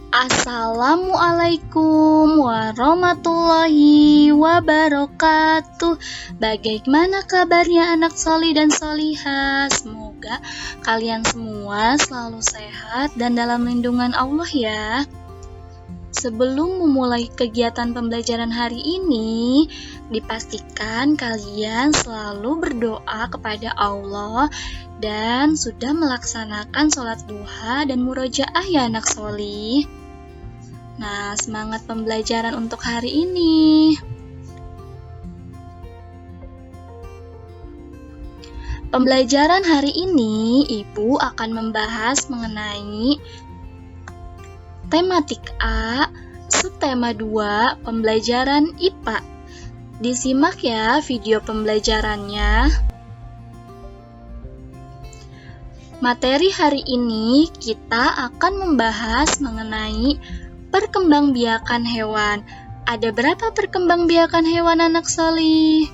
Assalamualaikum warahmatullahi wabarakatuh. Bagaimana kabarnya anak solih dan solihah? Semoga kalian semua selalu sehat dan dalam lindungan Allah ya. Sebelum memulai kegiatan pembelajaran hari ini, dipastikan kalian selalu berdoa kepada Allah dan sudah melaksanakan sholat duha dan murojaah ya anak solih. Nah, semangat pembelajaran untuk hari ini. Pembelajaran hari ini, Ibu akan membahas mengenai tematik A, subtema 2, pembelajaran IPA. Disimak ya video pembelajarannya. Materi hari ini kita akan membahas mengenai perkembangbiakan hewan. Ada berapa perkembangbiakan hewan anak solih?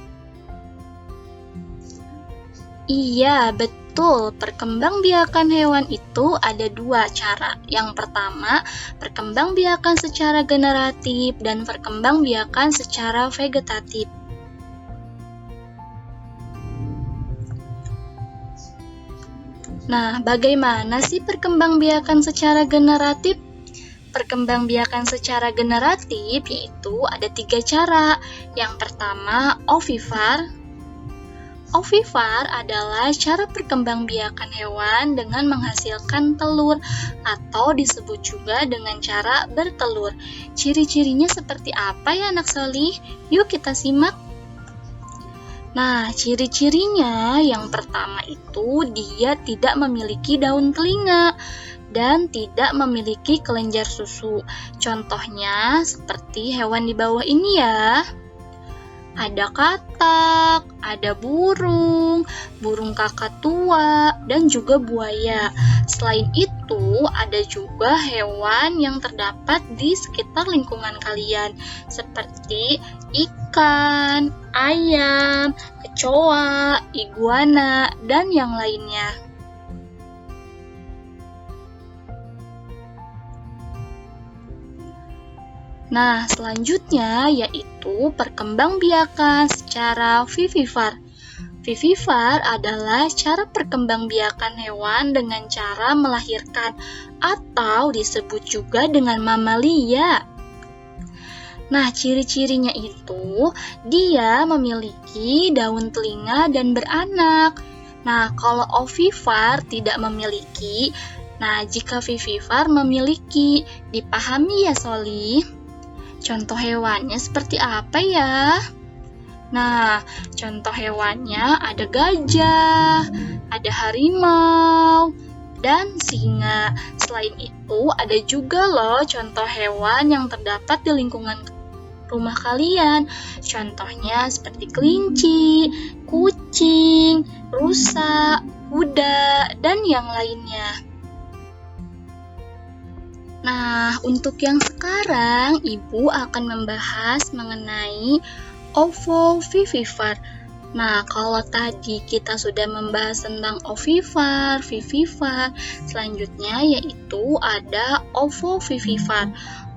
Iya, betul. Perkembangbiakan hewan itu ada dua cara. Yang pertama, perkembangbiakan secara generatif dan perkembangbiakan secara vegetatif. Nah, bagaimana sih perkembangbiakan secara generatif? Perkembangbiakan secara generatif yaitu ada 3 cara. Yang pertama, ovivar. Ovivar adalah cara perkembangbiakan hewan dengan menghasilkan telur atau disebut juga dengan cara bertelur. Ciri-cirinya seperti apa ya anak solih? Yuk kita simak. Nah, ciri-cirinya yang pertama itu dia tidak memiliki daun telinga dan tidak memiliki kelenjar susu. Contohnya seperti hewan di bawah ini ya. Ada katak, ada burung kakatua, dan juga buaya. Selain itu, ada juga hewan yang terdapat di sekitar lingkungan kalian, seperti ikan, ayam, kecoa, iguana, dan yang lainnya. Nah, selanjutnya yaitu perkembangbiakan secara vivivar. Vivivar adalah cara perkembangbiakan hewan dengan cara melahirkan atau disebut juga dengan mamalia. Nah, ciri-cirinya itu dia memiliki daun telinga dan beranak. Nah, kalau ovivar tidak memiliki, nah jika vivivar memiliki, dipahami ya solih? Contoh hewannya seperti apa ya? Nah, contoh hewannya ada gajah, ada harimau, dan singa. Selain itu, ada juga loh contoh hewan yang terdapat di lingkungan rumah kalian. Contohnya seperti kelinci, kucing, rusa, kuda, dan yang lainnya. Nah, untuk yang sekarang, Ibu akan membahas mengenai ovovivivar. Nah, kalau tadi kita sudah membahas tentang ovivar, vivivar, selanjutnya yaitu ada ovovivivar.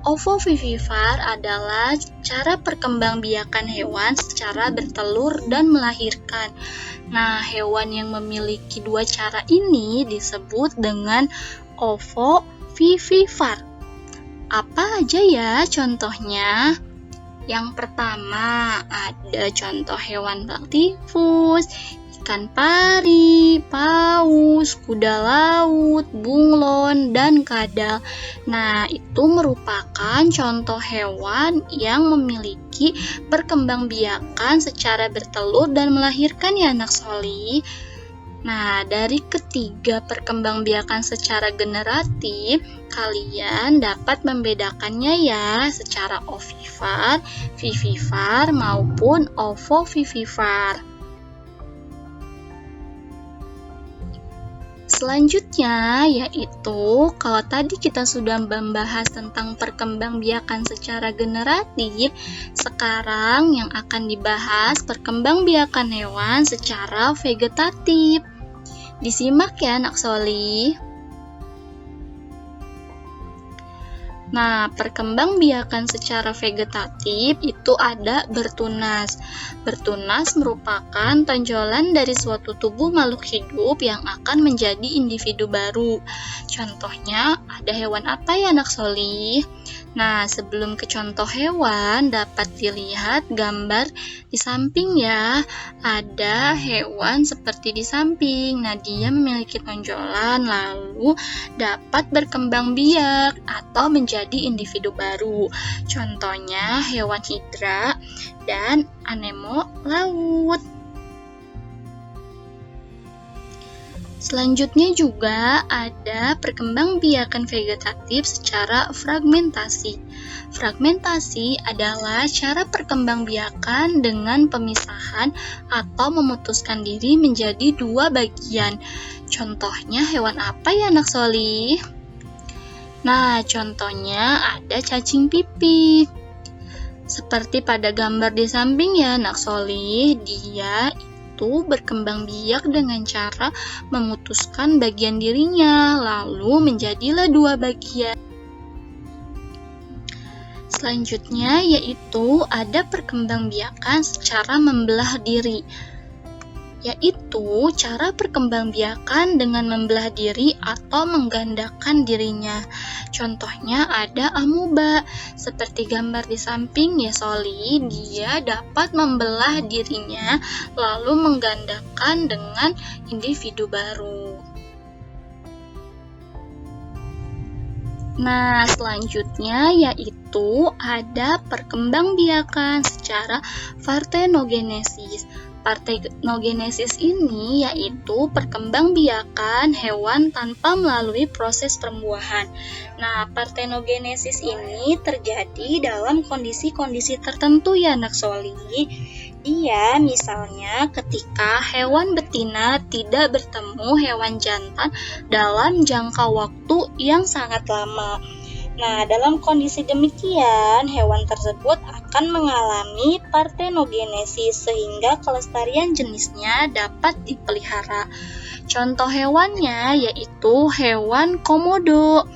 Ovovivivar adalah cara perkembangbiakan hewan secara bertelur dan melahirkan. Nah, hewan yang memiliki dua cara ini disebut dengan ovovivivar. Apa aja ya contohnya? Yang pertama ada contoh hewan baktifus, ikan pari, paus, kuda laut, bunglon, dan kadal. Nah, itu merupakan contoh hewan yang memiliki perkembangbiakan secara bertelur dan melahirkan ya anak solih. Nah, dari ketiga perkembangbiakan secara generatif, kalian dapat membedakannya ya secara ovivar, vivivar, maupun ovovivivar. Selanjutnya yaitu kalau tadi kita sudah membahas tentang perkembangbiakan secara generatif, sekarang yang akan dibahas perkembangbiakan hewan secara vegetatif. Disimak ya anak solih. Nah, perkembangbiakan secara vegetatif itu ada bertunas. Bertunas merupakan tonjolan dari suatu tubuh makhluk hidup yang akan menjadi individu baru. Contohnya, ada hewan apa ya, anak solih? Nah, sebelum ke contoh hewan, dapat dilihat gambar di samping ya. Ada hewan seperti di samping. Nah, dia memiliki tonjolan, lalu dapat berkembang biak atau menjadi individu baru. Contohnya hewan hidra dan anemo laut. Selanjutnya juga ada perkembangbiakan vegetatif secara fragmentasi. Fragmentasi adalah cara perkembangbiakan dengan pemisahan atau memutuskan diri menjadi dua bagian. Contohnya hewan apa ya, anak solih? Nah, contohnya ada cacing pipih. Seperti pada gambar di samping ya, anak solih, dia itu berkembang biak dengan cara memutuskan bagian dirinya, lalu menjadilah dua bagian. Selanjutnya yaitu ada perkembangbiakan secara membelah diri, yaitu cara perkembangbiakan dengan membelah diri atau menggandakan dirinya. Contohnya ada amuba, seperti gambar di samping ya Soli, dia dapat membelah dirinya lalu menggandakan dengan individu baru. Nah, selanjutnya yaitu ada perkembangbiakan secara partenogenesis. Partenogenesis ini yaitu perkembangbiakan hewan tanpa melalui proses perembuahan. Nah, partenogenesis ini terjadi dalam kondisi-kondisi tertentu ya anak soli. Dia misalnya ketika hewan betina tidak bertemu hewan jantan dalam jangka waktu yang sangat lama. Nah, dalam kondisi demikian, hewan tersebut akan mengalami partenogenesis sehingga kelestarian jenisnya dapat dipelihara. Contoh hewannya yaitu hewan komodo.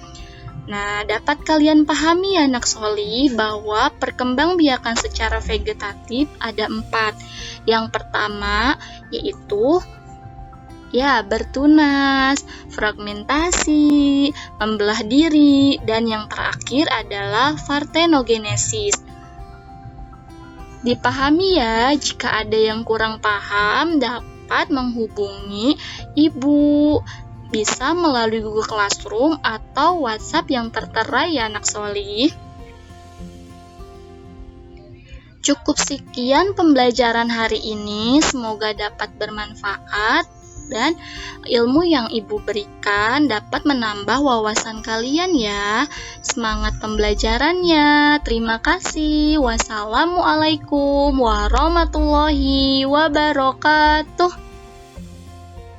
Nah, dapat kalian pahami ya anak soli bahwa perkembangbiakan secara vegetatif ada 4. Yang pertama yaitu bertunas, fragmentasi, membelah diri, dan yang terakhir adalah partenogenesis. Dipahami ya, jika ada yang kurang paham dapat menghubungi ibu, bisa melalui Google Classroom atau WhatsApp yang tertera ya anak soli. Cukup sekian pembelajaran hari ini, semoga dapat bermanfaat dan ilmu yang ibu berikan dapat menambah wawasan kalian ya. Semangat pembelajarannya. Terima kasih. Wassalamualaikum warahmatullahi wabarakatuh.